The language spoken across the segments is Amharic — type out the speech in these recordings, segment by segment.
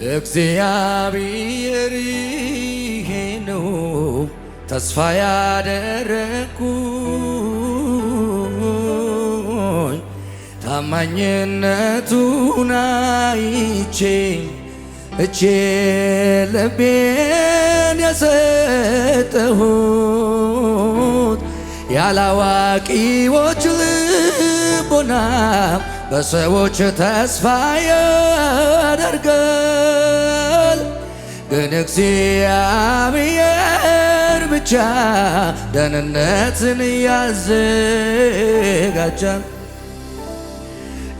እግዚአብሔር ይሄ ነው ተስፋ ያደረኩኝ ታማኝነቱን አይቼ እጄ ልቤን የሰጠሁት ያላዋቂዎች ልቦና በሰዎች ተስፋ ያደርጋል፣ ግን እግዚአብሔር ብቻ ደህንነትን ያዘጋጃል።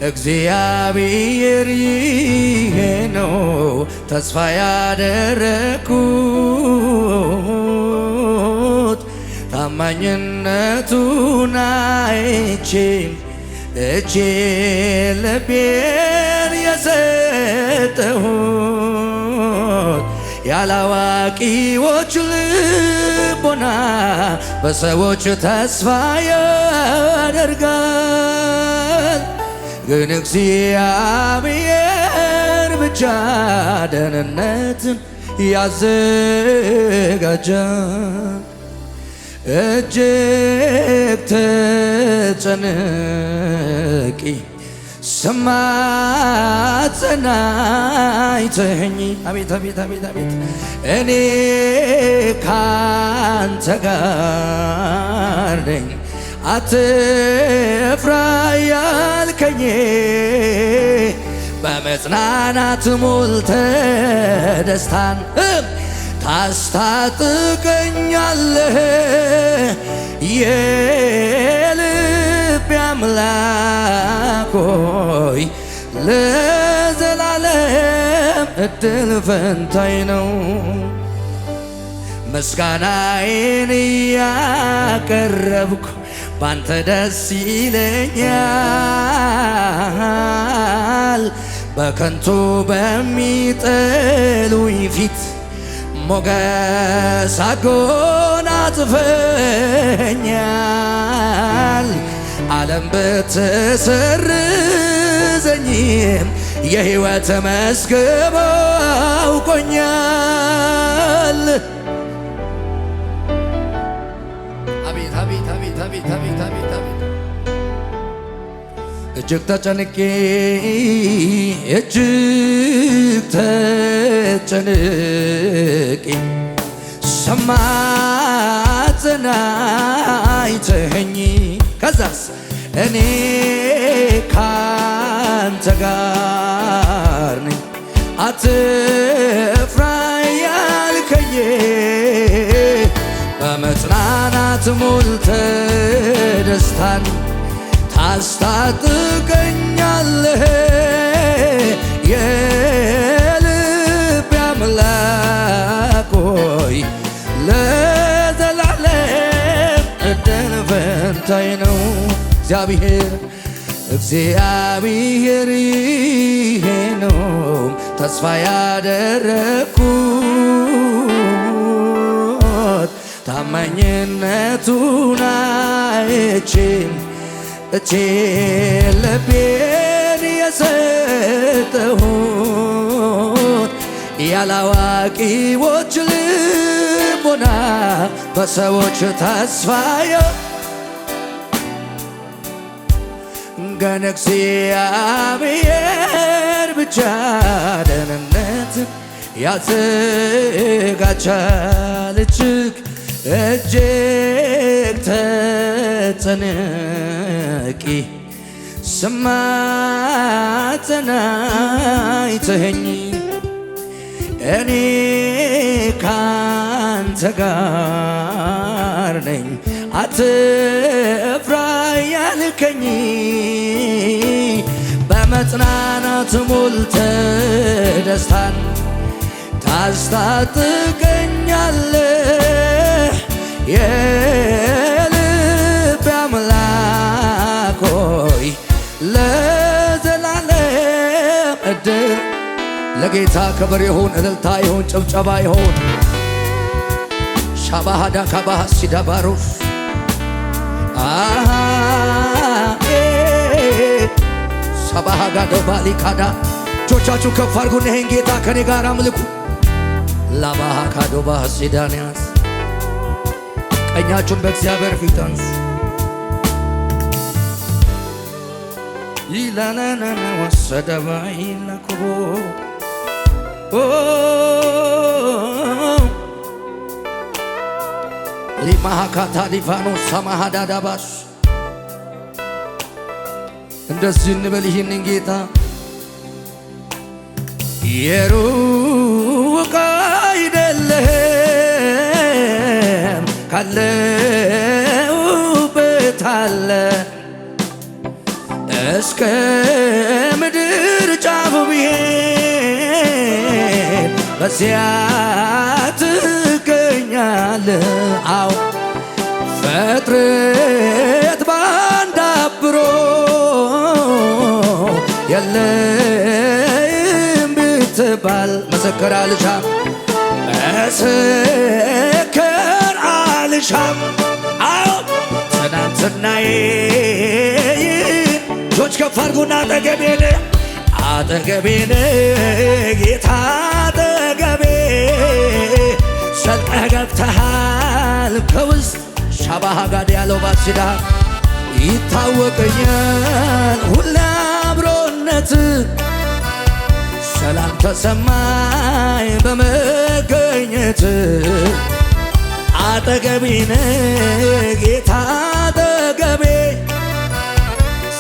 እግዚአብሔር ይሄ ነው ተስፋ ያደረኩት ታማኝነቱን አይቼ እጄ ልቤን የሰጠሁት ያላዋቂዎች ልቦና በሰዎች ተስፋ ያደርጋል፣ ግን እግዚአብሔር ብቻ ደህንነትን ያዘጋጃል። እጅግ ተጨንቄ ስማጸን አይተኸኝ አቤት አቤት አቤት አቤት እኔ ካንተ ጋር ነኝ አትፍራ ያልከኝ በመጽናናት ሞልተ ደስታን ታስታጥቀኛለህ የልቤ አምላክ ሆይ ለዘላለም እድል ፈንታዬ ነው። ምስጋናዬን እያቀረብኩ ባንተ ደስ ይለኛል፣ በከንቱ በሚጠሉኝ ፊት ሞገስ አጎናጽፈኛል። ዓለም ብትሰርዘኝም የሕይወት መዝገብ አውቆኛል። አቤት አቤት አቤት አቤት አቤት አቤት አቤት እጅግ ተጨንቄ እጅግ ተጨንቄ ስማጸን አይተኸኝ ከዛስ እኔ ካንተ ጋር ነኝ አትፍራ ያልከኝ በመጽናናት ሞልተ ደስታን ታስታጥቀኛለህ የልቤ አምላክ ሆይ ለዘላለም እድል ፈንታዬ ነው። እግዚአብሔር ይሄ ነው ተስፋ ያደረኩት ታማኝነቱን አይቼ እጄ ልቤን የሰጠሁት ያላዋቂዎች ልቦና በሰዎች ተስፋ ግን እግዚአብሔር ብቻ ደህንነትን ያዘጋጃል። እጅግ ተጨንቄ ስማጸን አይተኸኝ እኔ ካንተ ጋር ነኝ አትፍራ ያልከኝ በመጽናናት ሞልተ ደስታን ታስታጥቀኛለህ የልቤ አምላክ ሆይ ለዘላለም እድል ለጌታ ክብር ይሁን፣ እልልታ ይሁን፣ ጭብጨባ ይሁን። ሻባሃዳ ካባሃ ሲዳባሩፍ ሰባሃጋ ዶባሊካዳ እጆቻችሁ ከፍ አድርጉና ይሄን ጌታ ከኔ ጋር አምልኩ። ላባሃ ካዶባ ሲዳንያስ ቀኛችሁን በእግዚአብሔር ፊት አንሱ። ይላናና ወሰደባይ ለኩቦ ሊማሃካታ ሊፋኖ ሰማሃዳዳባስ እንደዚህ እንበል ይህንን ጌታ የሩቅ አይደለም ካለሁበት አለ እስከ ምድር ጫፍ ብሄድ በዚያ ትገኛለህ። አዎ ፍጥረት ባንድ አብሮ የለም ብትባል መሰከር አልሻም፣ መሰከር አልሻም። አዎ ትናንትናዬ እጆች ከፍ አድርጉና አጠገቤን ጌታ አጠገቤ ዘልቀህ ገብተሃል ከውስጥ ሻባሃ ጋድ ያለው ባሲዳ ይታወቀኛል ሁሌ አብሮነት ሰላም ተሰማኝ በመገኘት አጠገቤን ጌታ አጠገቤ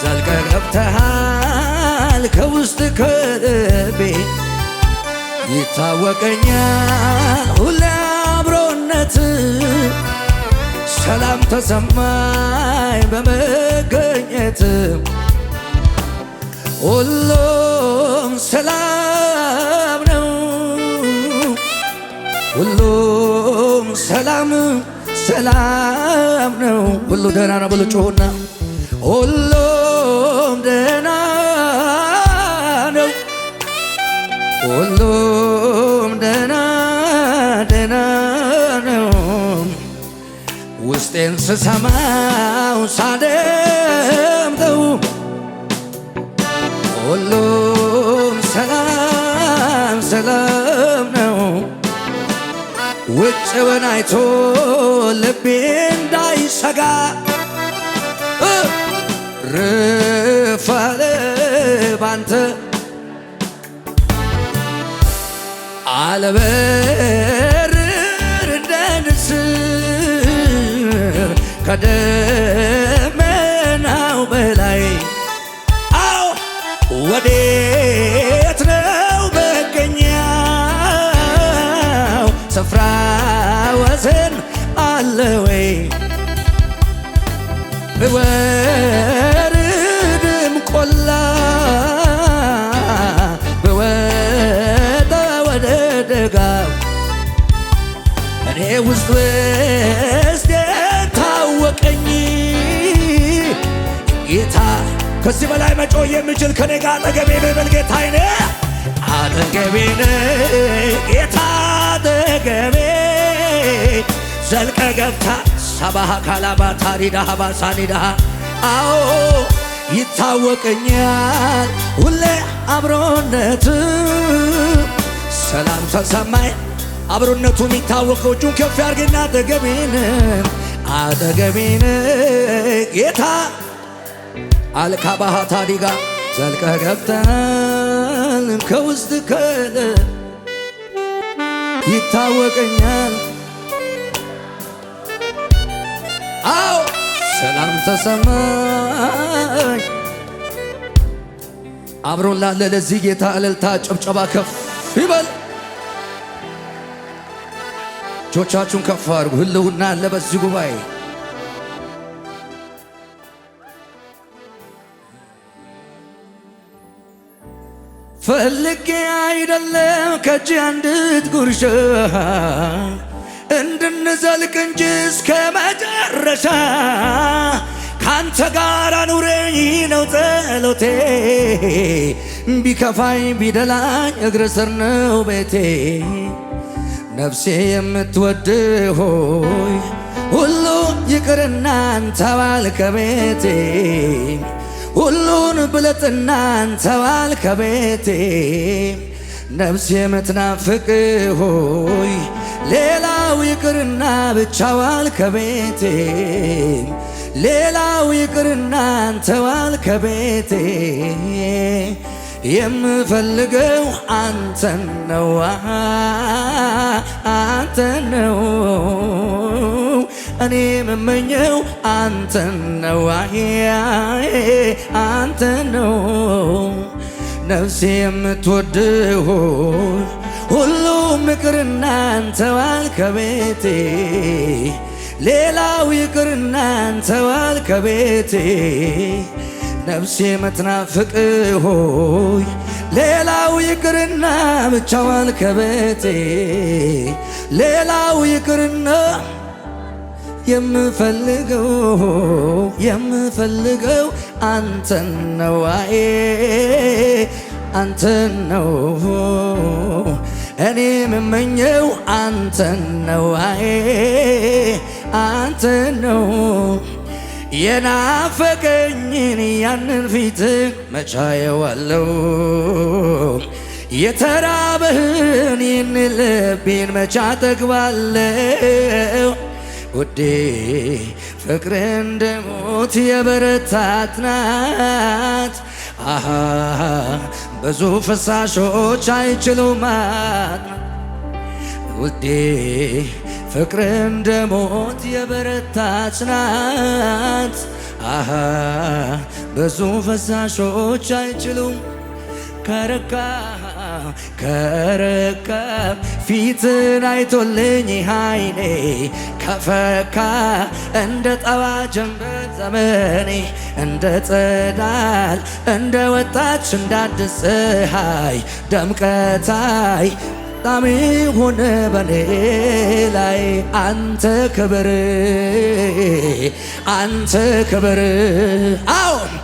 ዘልቀህ ገብተሃል ከውስጥ ከልቤ ይታወቀኛል ሁሌ አብሮነት ሰላም ተሰማኝ በመገኘት ሁሉም ሰላም ነው ሁሉም ሰላም ነው ሁሉ ደህና ነው ብሎ ጮኹና ሁሉም ደህና ነው ሁሉም ደህና ነው ውስጤን ስሰማው ሳደምጠው ሁሉም ሰላም ነው ውጭውን አይቶ ልቤ እንዳይሰጋ ረፋለ ባንተ አልበርር እንደ ንስር ከደመናው በላይ አዎ ወዴት ነው መገኛው ስፍራ ወሰን አለ ወይ ብወርድም ቆላ ብወጣ ወደ ደጋ እኔ ውስጥ የታወቀኝ ጌታ ከዚህ በላይ መጮህ የምችል ከኔ ጋር አጠገቤ በል ጌታዬ አጠገቤ ጌታ አጠገቤ ዘልቀህ ገብተሃል ሰባሃ ካላባ ታሪዳ ባሳኒዳ አዎ ይታወቀኛል ሁሌ አብሮነት ሰላም ተሰማኝ አብሮነቱ የሚታወቀው እጁን ከፍ ያርግና አጠገቤን ጌታ አልካባሃ ታዲጋ ዘልቀህ ገብተሃል ከውስጥ ከለ ይታወቀኛል አዎ ሰላም ተሰማኝ አብሮን ላለ ለዚህ ጌታ እልልታ ጭብጨባ ከፍ ይበል። እጆቻችሁን ከፍ አድርጉ። ህልውና አለ በዚህ ጉባኤ። ፈልጌ አይደለም ከእጅ አንዲት ጉርሻ እንድንዘልቅ እንጂ እስከ መጨረሻ ካንተ ጋር አኑረኝ ነው ጸሎቴ። ቢከፋኝ ቢደላኝ እግር ስር ነው ቤቴ። ነፍሴ የምትወድ ሆይ ሁሉ ይቅርና አንተ ባል ከቤቴ ሁሉን ብለጥና አንተዋል ከቤቴ ነፍስ የምትናፍቅ ሆይ ሌላው ይቅርና ብቻዋል ከቤቴ ሌላው ይቅርና አንተዋል ከቤቴ የምፈልገው አንተን ነው አንተን ነው እኔ የምመኘው አንተን ነው አንተን ነው ነፍሴ የምትወድህ ሁሉም ይቅርና አንተዋል ከቤቴ ሌላው ይቅርና አንተዋል ከቤቴ ነፍሴ የምትናፍቅ ሆይ ሌላው ይቅርና ብቻዋል ከቤቴ ሌላው ይቅርና የምፈልገው አንተን ነው አንተን ነው እኔ የምመኘው አንተን ነው አንተን ነው የናፈቀኝን ያንን ፊት መቻየዋለው የተራበህን ይህን ልቤን መቻ ጠግባለው ውዴ ፍቅር እንደ ሞት የበረታት ናት ብዙ ፈሳሾች አይችሉማት ውዴ ፍቅር እንደ ሞት የበረታች ናት ብዙ ፈሳሾች አይችሉም ከረካ ፊትን አይቶልኝ አይኔ ከፈካ እንደ ጠዋት ጀንበር ዘመኔ እንደ ጸዳል እንደ ወጣች እንዳዲስ ፀሐይ ደምቀታይ ጣሚ ሆነ በኔ ላይ አንተ ክብር አዎን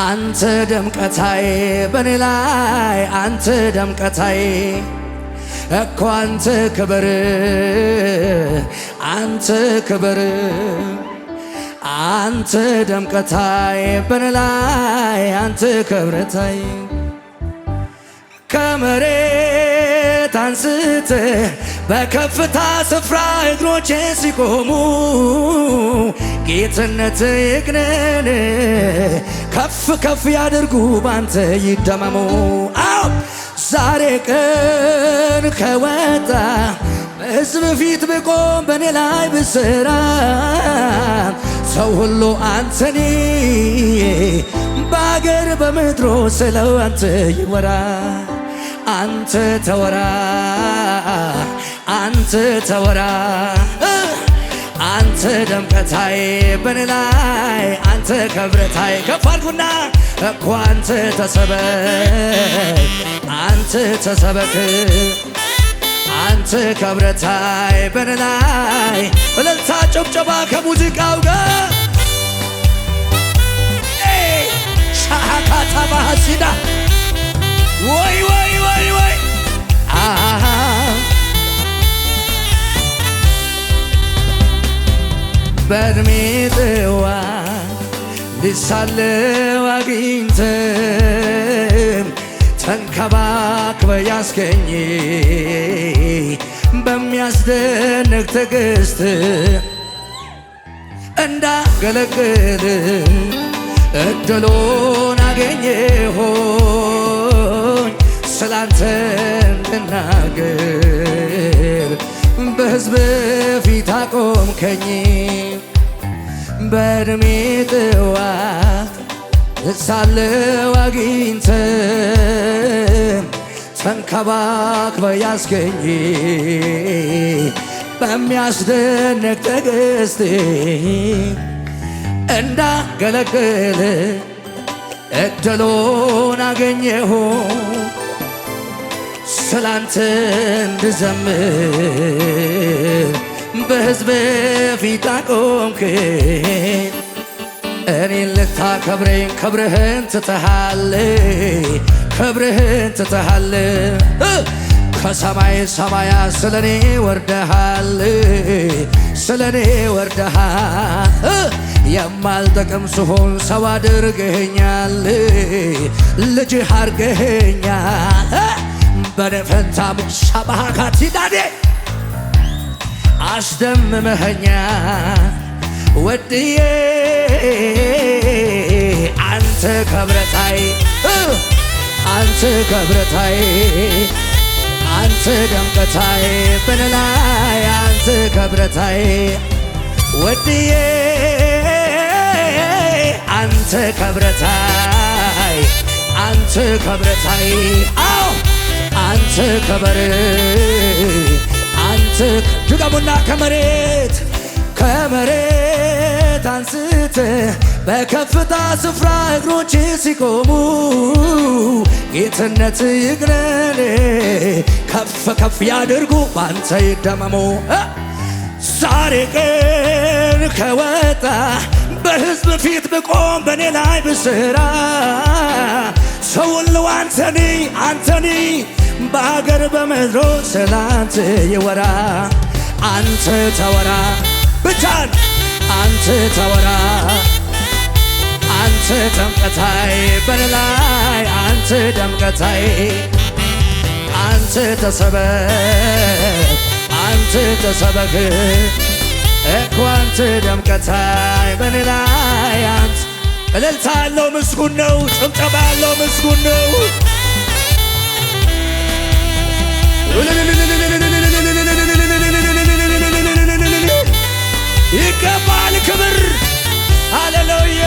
አንተ ደምቀታይ በኔ ላይ አንተ ደምቀታይ እኮ አንተ ክብር አንተ ደምቀታይ በኔ ላይ አንተ ክብረታይ ከመሬት አንስተ በከፍታ ስፍራ እግሮቼ ሲቆሙ ጌትነት ይግነን ከፍ ከፍ ያድርጉ ባንተ ይደመሙ ዛሬ ቀን ከወጣ በሕዝብ ፊት ብቆም በኔ ላይ ብሰራ ሰው ሁሉ አንተኒ በአገር በምድሮ ስለው አንተ ይወራ አንተ ተወራ አንተ ደምቀታይ በኔ ላይ አንተ ክብረታይ ከፍ አድርጉና እኮ አንተ ተሰበክ አንተ ክብረታይ በኔ ላይ እልልታ ጭብጨባ ከሙዚቃው ጋር ሻካታ ባሲዳ ወይ በእድሜ ጥዋ ሊሳለው አግኝተን ተንከባክበ ያስገኝ በሚያስደንቅ ትዕግስት እንዳገለግል እድሉን አገኘሆኝ ስላንተ እንድናገር በሕዝብ ፊት አቆምከኝ በእድሜ ጥዋት ሳለው አግኝተን ተንከባክበ ያስገኝ በሚያስደንቅ ትዕግስት እንዳገለግል እድሉን አገኘሁ ስላንተ እንድዘምር በሕዝብ ፊት አቆምከኝ እኔን ልታከብረኝ ክብርህን ትተሃል ከሰማይ ሰማያት ስለኔ ወርደሃል፣ ስለኔ ወርደሃል። የማልጠቅም ስሆን ሰው አድርገኸኛል፣ ልጅህ አድርገኸኛል። በኔ ፈንታ ሙሻባሃካቲ ዳዴ አስደምመኸኛል ወድዬ አንተ ከብረታይ አንተ ከብረታይ አንተ ደምቀታይ በነላይ አንተ ከብረታይ ወድዬ አንተ ከብረታይ አንተ ከብረታይ አው አንተ ከበር አንተ ድገሙና ከመሬት አንስተ በከፍታ ስፍራ እግሮች ሲቆሙ ጌትነት ይግነን ከፍ ከፍ ያድርጉ ባንተ ይደመሙ። ዛሬ ቀን ከወጣ በሕዝብ ፊት ብቆም በኔ ላይ ብስራ ሰው ሁሉ አንተኒ በአገር በምድሮ ስላንተ ይወራ። አንተ ተወራ ብቻን አንተ ተወራ አንተ ደምቀታይ በላይ አንተ ደምቀታይ አንተ ተሰበክ አንተ ተሰበክ እኮ አንተ ደምቀታይ በላይ አንተ እልልታ ያለው ምስጉን ነው። ጭብጨባ ያለው ምስጉን ነው። ይገባል ክብር ሃሌሉያ።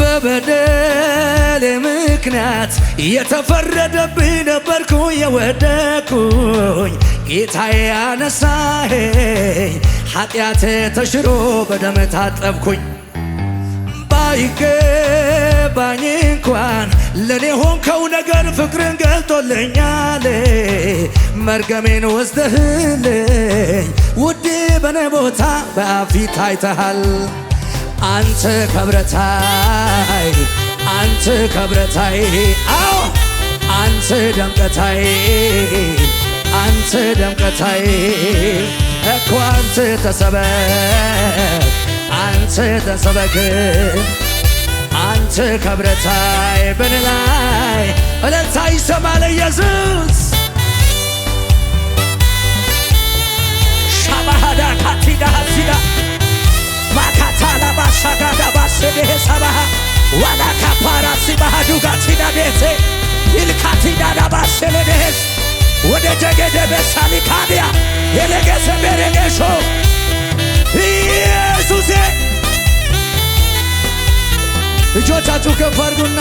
በበደሌ ምክንያት የተፈረደብኝ ነበርኩ የወደኩኝ ጌታዬ አነሳኸኝ ኃጢአቴ ተሽሮ በደም ታጠብኩኝ። ባይገባኝ እንኳን ለኔ ሆንከው ነገር ፍቅርን ገልጦልኛል። መርገሜን ወስደህልኝ ውዴ በኔ ቦታ በፊት ታይተሃል። አንተ ከብረታይ አንተ ከብረታይ አዎ አንተ ደምቀታይ አንተ ደምቀታይ እኮ አንተ ተሰበክ አንተ ተሰበክ አንተ ከብረታይ በላይ እልልታ ይሰማል ኢየሱስ ሻባሃዳ ካቲዳ ሀሲዳ ማካታላ ባሻጋዳ ባሸገሄ ሰባሃ ዋላ ካፓራ ሲባሃዱ ጋቲዳ ቤቴ ኢልካቲዳ ዳባሸለደሄስ ወደ ጀገደ በሳሊካዲያ የለገሰ በረገሾ ኢየሱሴ እጆቻችሁ ከፍ አድርጉና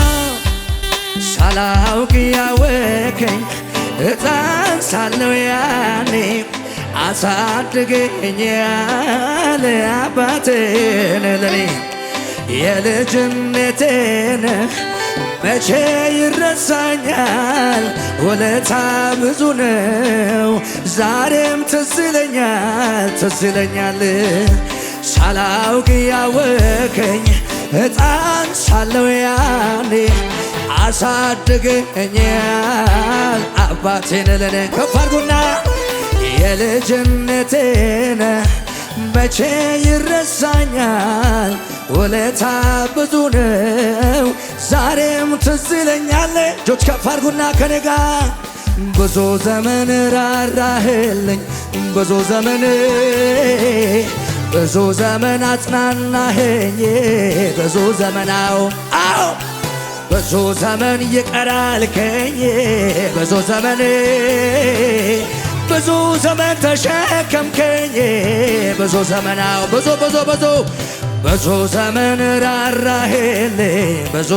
ሳላውቅ ያወከኝ ሕፃን ሳለሁ ያኔ አሳድገኛል አባቴን ለኔ የልጅነቴን መቼ ይረሳኛል ውለታ ብዙ ነው ዛሬም ትዝ ይለኛል ሳላውቅ ያወከኝ ሕፃን ሳለሁ ያኔ አሳድገኛል አባቴን ለኔ ከፍ አድርጉና የልጅነቴን መቼ ይረሳኛል ውለታ ብዙ ነው ዛሬም ትዝ ይለኛል። እጆች ከፍ አድርጉና ከኔ ጋር ብዙ ዘመን ራራህልኝ ብዙ ዘመን አጽናናኸኝ ብዙ ዘመናው አዎ ብዙ ዘመን ይቀራልከኝ ብዙ ዘመን ተሸከምከኝ ብዙ ዘመናው ብዙ ዘመን ራራህልኝ ብዙ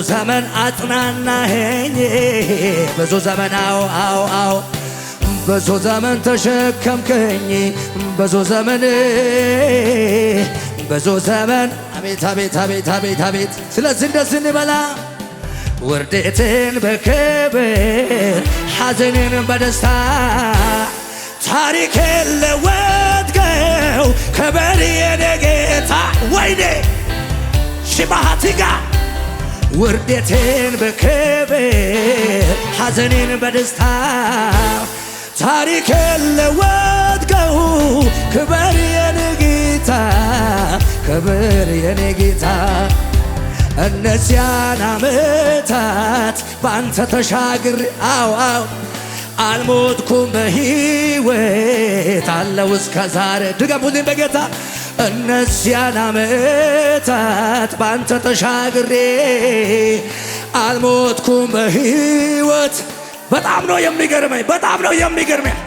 ዘመን አጽናናኸኝ ብዙ ዘመናው አዎ ብዙ ዘመን ተሸከምከኝ ብዙ ዘመን አቤት ስለዚህ እንደዚህ እንበላ ውርደትን በክብር ሐዘንን በደስታ ታሪኬን ለወጥከው ክበር የኔ ጌታ ወይኔ ሽባሃቲጋ ውርደቴን በክብር ሐዘኔን በደስታ ታሪኬን ለወጥከው ክበር የኔ ጌታ ክበር የኔ ጌታ እነዚያን ዓመታት ባንተ ተሻግሬ አው አልሞትኩም በሕይወት አለው እስከ ዛሬ ድገሙልኝ በጌታ እነዚያን ዓመታት ባንተ ተሻግሬ አልሞትኩም በሕይወት በጣም ነው የሚገርመኝ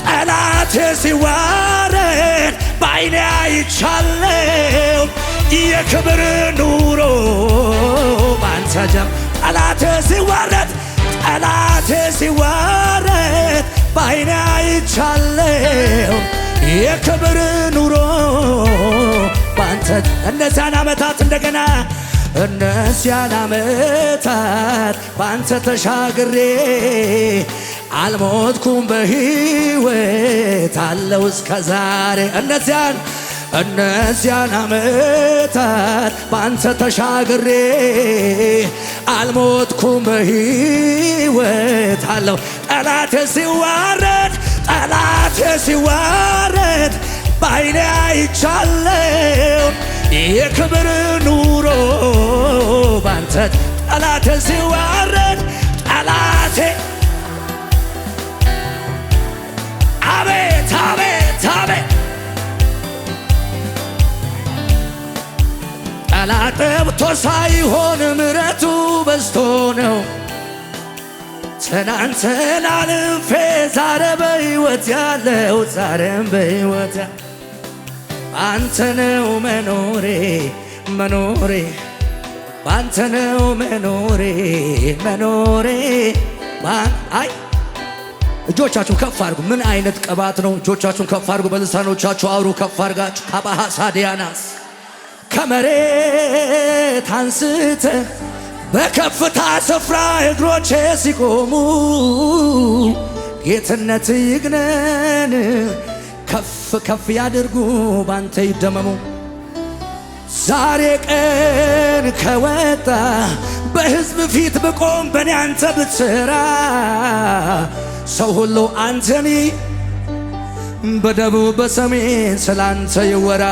ጠላቴ ሲዋረድ በዓይኔ አይቻለው የክብር ኑሮ ባንተ ጀም ጠላቴ ሲዋረድ በዓይኔ አይቻለው የክብር ኑሮ ባንተ እነዚያን ዓመታት እንደገና እነዚያን ዓመታት ባንተ ተሻግሬ አልሞትኩም በሕይወት አለው እስከ ዛሬ እነዚያን ዓመታት ባንተ ተሻግሬ አልሞትኩም በሕይወት አለው ጠላቴ ሲዋረድ በዓይኔ አይቻለው የክብር ኑሮ ባንተ ጠላቴ ሲዋረድ አቤት ጠላት ጠብቶ ሳይሆን ምሕረቱ በዝቶ ነው ትናንትን አልፌ ዛሬ በሕይወት ያለው ዛሬም በሕይወት ባንተ ነው መኖሬ ባንተ ነው መኖሬ አይ እጆቻችሁን ከፍ አድርጉ። ምን አይነት ቅባት ነው? እጆቻችሁን ከፍ አድርጉ። በልሳኖቻችሁ አውሩ። ከፍ አድርጋችሁ ካባሃ ሳዲያናስ ከመሬት አንስተ በከፍታ ስፍራ እግሮቼ ሲቆሙ ጌትነት ይግነን ከፍ ያድርጉ ባንተ ይደመሙ። ዛሬ ቀን ከወጣ በሕዝብ ፊት ብቆም በኔ አንተ ብትሰራ ሰው ሁሉ አንተኒ በደቡብ በሰሜን ስላንተ ይወራ።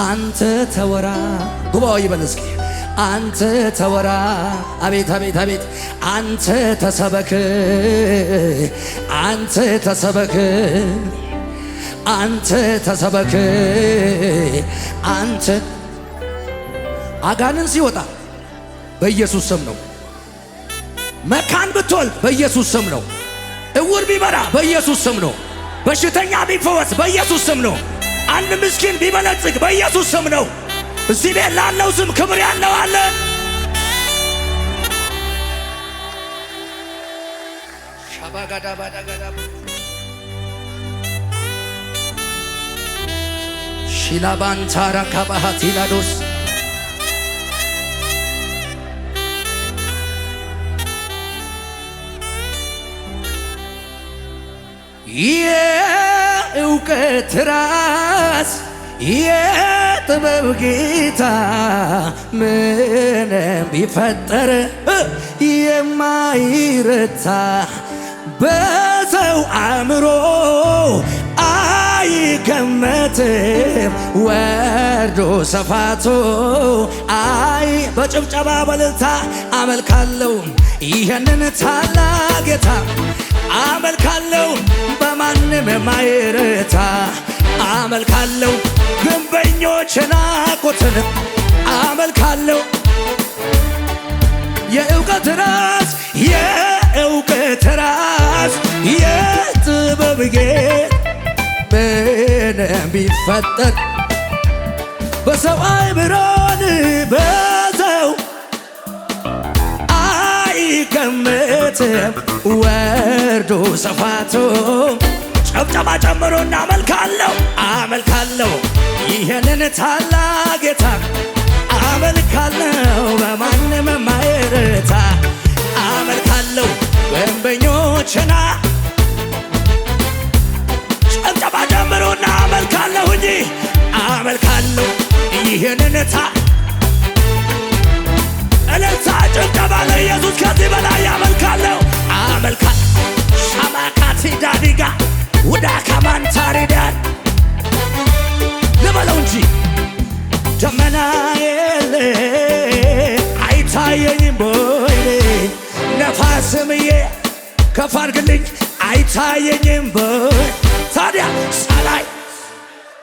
አንተ ተወራ ጉባኤ ይበል እስኪ አንተ ተወራ። አቤት አንተ ተሰበክ አንተ አጋንን ሲወጣ በኢየሱስ ስም ነው። መካን ብትወልድ በኢየሱስ ስም ነው። እውር ቢበራ በኢየሱስ ስም ነው። በሽተኛ ቢፈወስ በኢየሱስ ስም ነው። አንድ ምስኪን ቢበለጽግ በኢየሱስ ስም ነው። እዚህ ቤት ላለው ስም ክብር ያለው አለ። ሺላባንታራ ካባሃቲላዶስ የእውቀት ራስ የጥበብ ጌታ ምንም ቢፈጠር የማይረታ በሰው አእምሮ አይገመትም ወርዶ ሰፋቶ በጭብጨባ በልልታ አመልካለሁ ይህንን ታላቅ ጌታ አመልካለሁ በማንም የማይረታ አመልካለሁ ግንበኞች ናቁትን አመልካለሁ የእውቀት ራስ የጥበብ ጌታ ምንም ቢፈጠር በሰው አይምሮን በሰው አይገመትም ወርዶ ሰፋቶ ጨብጨባ ጨምሮ አመልካለሁ ይህንን ታላቅ ጌታ አመልካለሁ በማንም የማይረታ አመልካለሁ በእንበኞችና ጨብጨባ ጀምሩና አመልካለሁ እንጂ አመልካለሁ ይህንንታ እልልታ ጭብጨባ ለኢየሱስ ከዚህ በላይ አመልካለሁ ሻማካቲ ዳዲጋ ውዳ ካማንታሪዳን ልበለው እንጂ ደመና የለ አይታየኝም ቦይ ነፋስምዬ ከፍ አድርግልኝ አይታየኝም ቦይ ታዲያ ሳላይ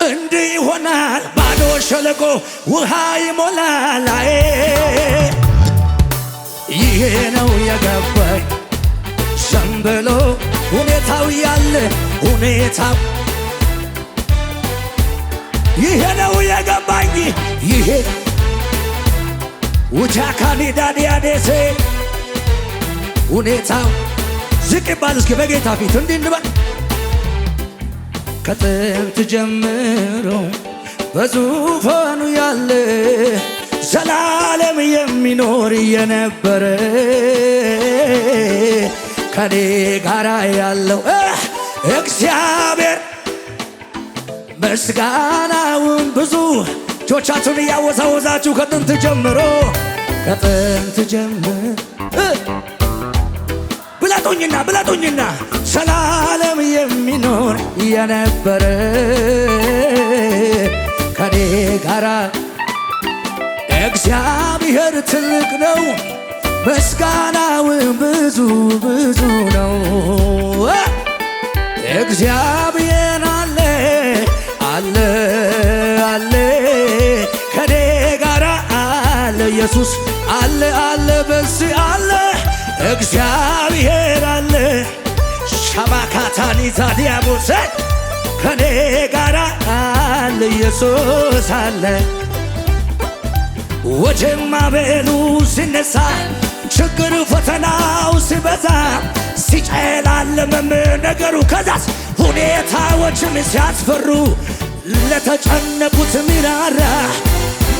እንዲህ ይሆናል ባዶ ሸለቆ ውሃ ይሞላል ይሄ ነው የገባኝ ሸምበሎ ሁኔታው ያለ ሁኔታው ይሄ ነው የገባኝ ይሄ ውቻካኒ ዳዲያዴሴ ሁኔታው ዝቅ ይባል እስኪ በጌታ ፊት እንዲህ እንበል ከጥንት ጀምሮ በዙፋኑ ያለ ዘላለም የሚኖር የነበረ ከኔ ጋራ ያለው እግዚአብሔር ምስጋናውን ብዙ እጆቻችሁን እያወዛወዛችሁ ከጥንት ጀምሮ ብለጡኝና ዘላለም የሚኖር የነበረ ከኔ ጋራ እግዚአብሔር ትልቅ ነው ምስጋናውን ብዙ ነው እግዚአብሔር አለ ከኔ ጋራ አለ ኢየሱስ አለ በዚህ አለ እግዚአብሔር አለ ሻማካታኒ ዛዲያቦሴ ከኔ ጋራ አለ ኢየሱስ አለ ወጀማ በሉ ሲነሳ ችግር ፈተናው ሲበዛ ሲጨላለምም ነገሩ ከዛስ ሁኔታዎችም ሲያስፈሩ ለተጨነቁት ሚራራ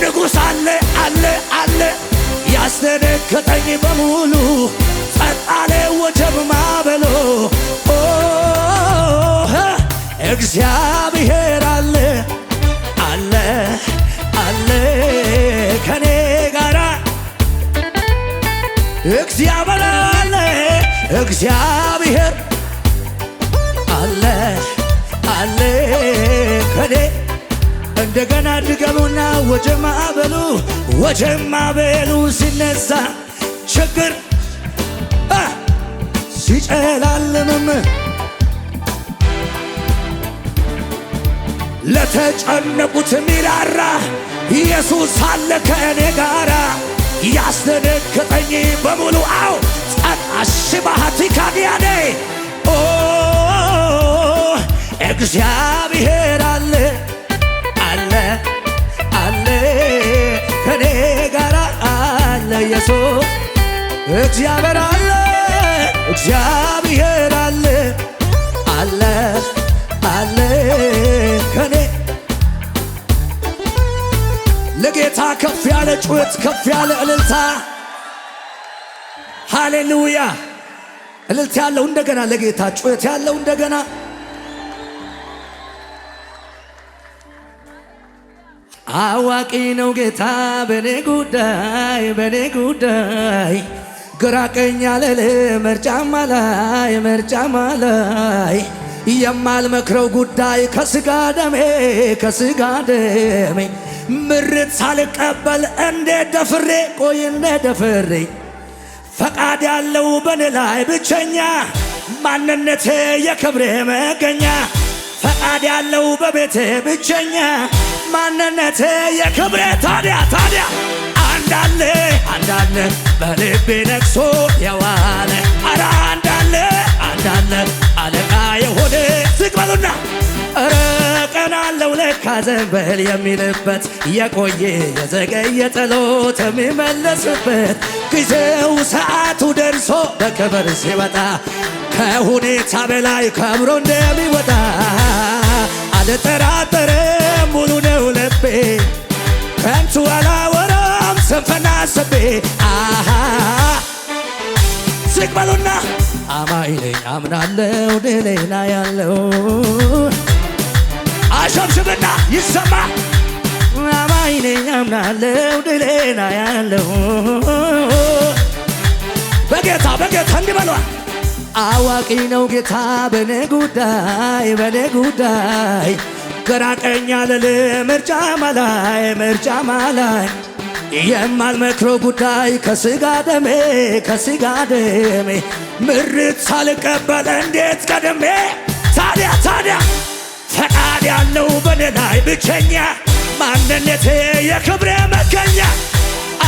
ንጉሥ አለ ያስደነገጠኝ በሙሉ ጸጥ አለ ወጀብ ማበሎ እግዚአብሔር አለ ከኔ ጋራ እግዚአብሔር አለ ከኔ እንደገና ድገሙና ወጀማ በሉ ሲነሳ ችግር ሲጨላልምም ለተጨነቁት ሚራራ ኢየሱስ አለ ከእኔ ጋራ ያስደነገጠኝ በሙሉ አው አሽባሃቲ ካዲያኔ እግዚአብሔር አለ ከኔ ጋራ አለ ኢየሱስ እግዚአብሔር አለ ከኔ ለጌታ ከፍ ያለ ጩኸት ከፍ ያለ እልልታ ሃሌሉያ እልልታ ያለው እንደገና ለጌታ ጩኸት ያለው እንደገና አዋቂ ነው ጌታ በኔ ጉዳይ ግራ ቀኝ ያለለ መርጫማ ላይ የማልመክረው ጉዳይ ከስጋ ደሜ ምርት ሳልቀበል እንዴት ደፍሬ ፈቃድ ያለው በኔ ላይ ብቸኛ ማንነቴ የክብሬ መገኛ ፈቃድ ያለው በቤቴ ብቸኛ ማንነቴ የክብሬ ታዲያ አንዳለ በልቤ ነግሶ የዋለ አረ አንዳለ አለቃ የሆነ ዝቅበሉና እረ ቀናለው ለካ ዘንበል የሚልበት የቆየ የዘገየ ጸሎት የሚመለስበት ጊዜው ሰዓቱ ደርሶ በክብር ሲወጣ ከሁኔታ በላይ ከብሮ እንደሚወጣ አልጠራጠርም ሙሉ ነው ልቤ ከንቱ አላወራም አስቤ ዝቅ በሉና አማኝ ነኝ አምናለው ድሌና ያለው አሸብሽብና ይሰማ አማኝ ነኝ አምናለው ድሌና ያለው በጌታ እንዲበሏል አዋቂ ነው ጌታ በኔ ጉዳይ ግራ ቀኝ ያለል ምርጫ ማላይ የማልመክረው ጉዳይ ከስጋ ደሜ ምርት ሳልቀበል እንዴት ቀደሜ ታዲያ ፈቃድ ያለው በኔ ላይ ብቸኛ ማንነቴ የክብሬ መገኛ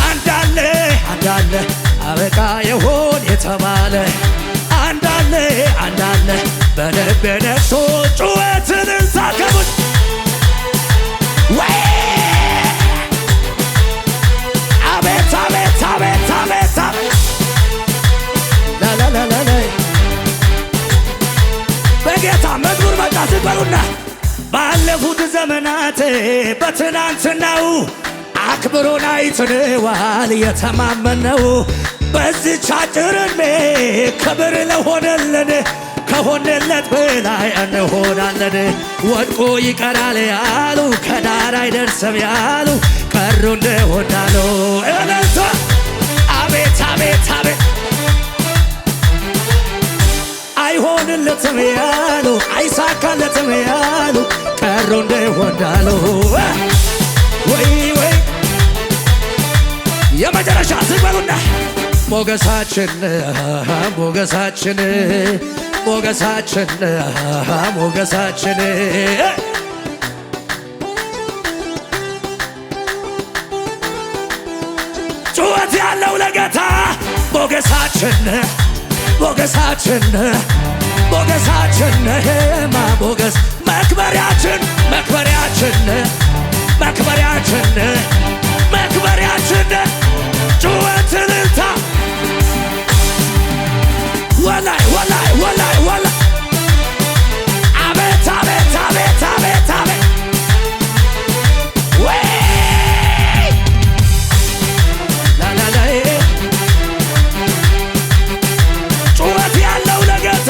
አንዳለ አበቃ የሆን የተባለ አንዳለ በልቤ ነፍሶ ጩኸትን ሳከቡት ወይ አቤት በጌታ መዝሙር መጣ ሲበሉና ባለፉት ዘመናት በትናንትናው አክብሮን አይተነዋል የተማመነው በዚህች አጭር ዕድሜ ክብር ለሆነልን ከሆነለት በላይ እንሆናለን። ወድቆ ይቀራል ያሉ ከዳር አይደርስም ያሉ ቀሩ እንደሆናሉ እለታ አቤት አይሆንለትም ያሉ አይሳካለትም ያሉ ቀሩ እንደሆናሉ ወይ የመጨረሻ ዝበሉና ሞገሳችን ጩኸት ያለው ለጌታ ሞገሳችን ሞገስ መክበሪያችን ጩኸት እልልታ ወላይ አቤት ወይ ላላላይ ጩኸት ያለው ለጌታ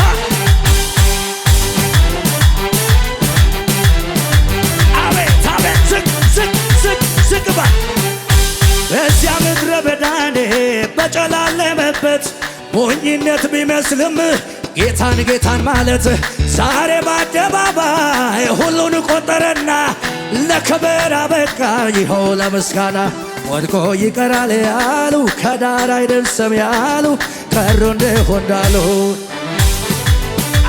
አቤት ዝቅ በል በዚያ ምድረ በዳኔ በጨላለመበት ሞኝነት ቢመስልም ጌታን ማለት ዛሬ በአደባባይ ሁሉን ቆጠረና ለክብር አበቃ። ይኸው ለምስጋና ወድቆ ይቀራል ያሉ ከዳር አይደርስም ያሉ ቀሩ እንደሆናሉ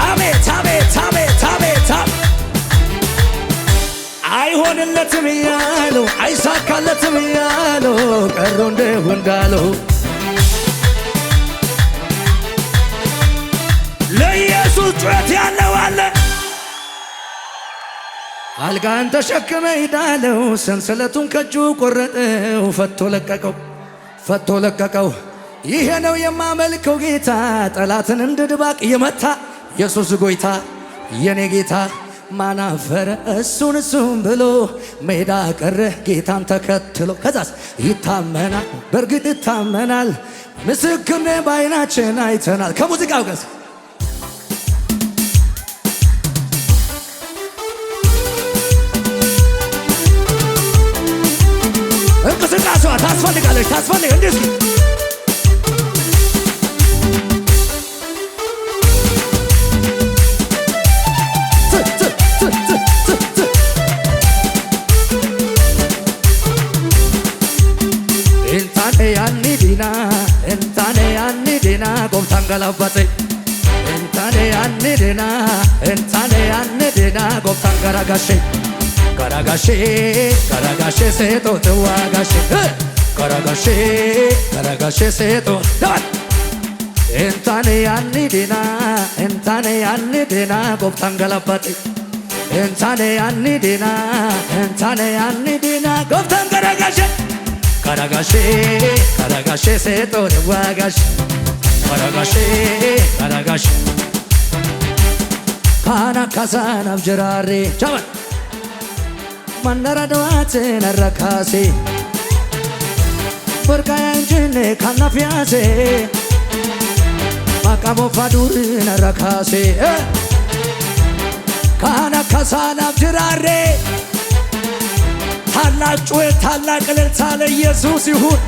አቤት አይሆንለትም ያሉ አይሳካለትም ያሉ ቀሩ እንደሆናሉ ለኢየሱስ ጩኸት ያለው አለ። አልጋን ተሸክመ ሄዳለው ሰንሰለቱን ከእጁ ቆረጠው ፈቶ ለቀቀው ይሄ ነው የማመልከው ጌታ ጠላትን እንደ ድባቅ የመታ ኢየሱስ ጎይታ የኔ ጌታ ማናፈረ እሱን ብሎ ሜዳ ቀረ ጌታን ተከትሎ ከዛስ ይታመናል በእርግጥ ይታመናል ምስክርነ በዓይናችን አይተናል ከሙዚቃው ጋር እንቅስቃሴዋ ታስፈልጋለች እንዲህ እንታኔ ያኒ ዲና ጎብታን ገላባቴ እንታኔ ያኒ ዲና ጎብታን ገራጋሼ ሴቶ ትዋጋሼ ገራጋሼ ሴቶ ዳት እንታኔ ያኒ ዲና ጎብታን ገላባቴ እንታኔ ያኒ ዲና ጎብታን ገራጋሼ ሴቶ ትዋጋሼ ገራጋሼ ካና ካሳናፍ ጅራሬ ቻመን Mandara doate na rakasi ወርቃያንችን ካናፊያሴ ማቃሞ ፋዱርን ረካሴ ካና ካሳናም ጅራሬ ታላቅ ጩኸት ታላቅ እልልታ ለኢየሱስ ይሁን።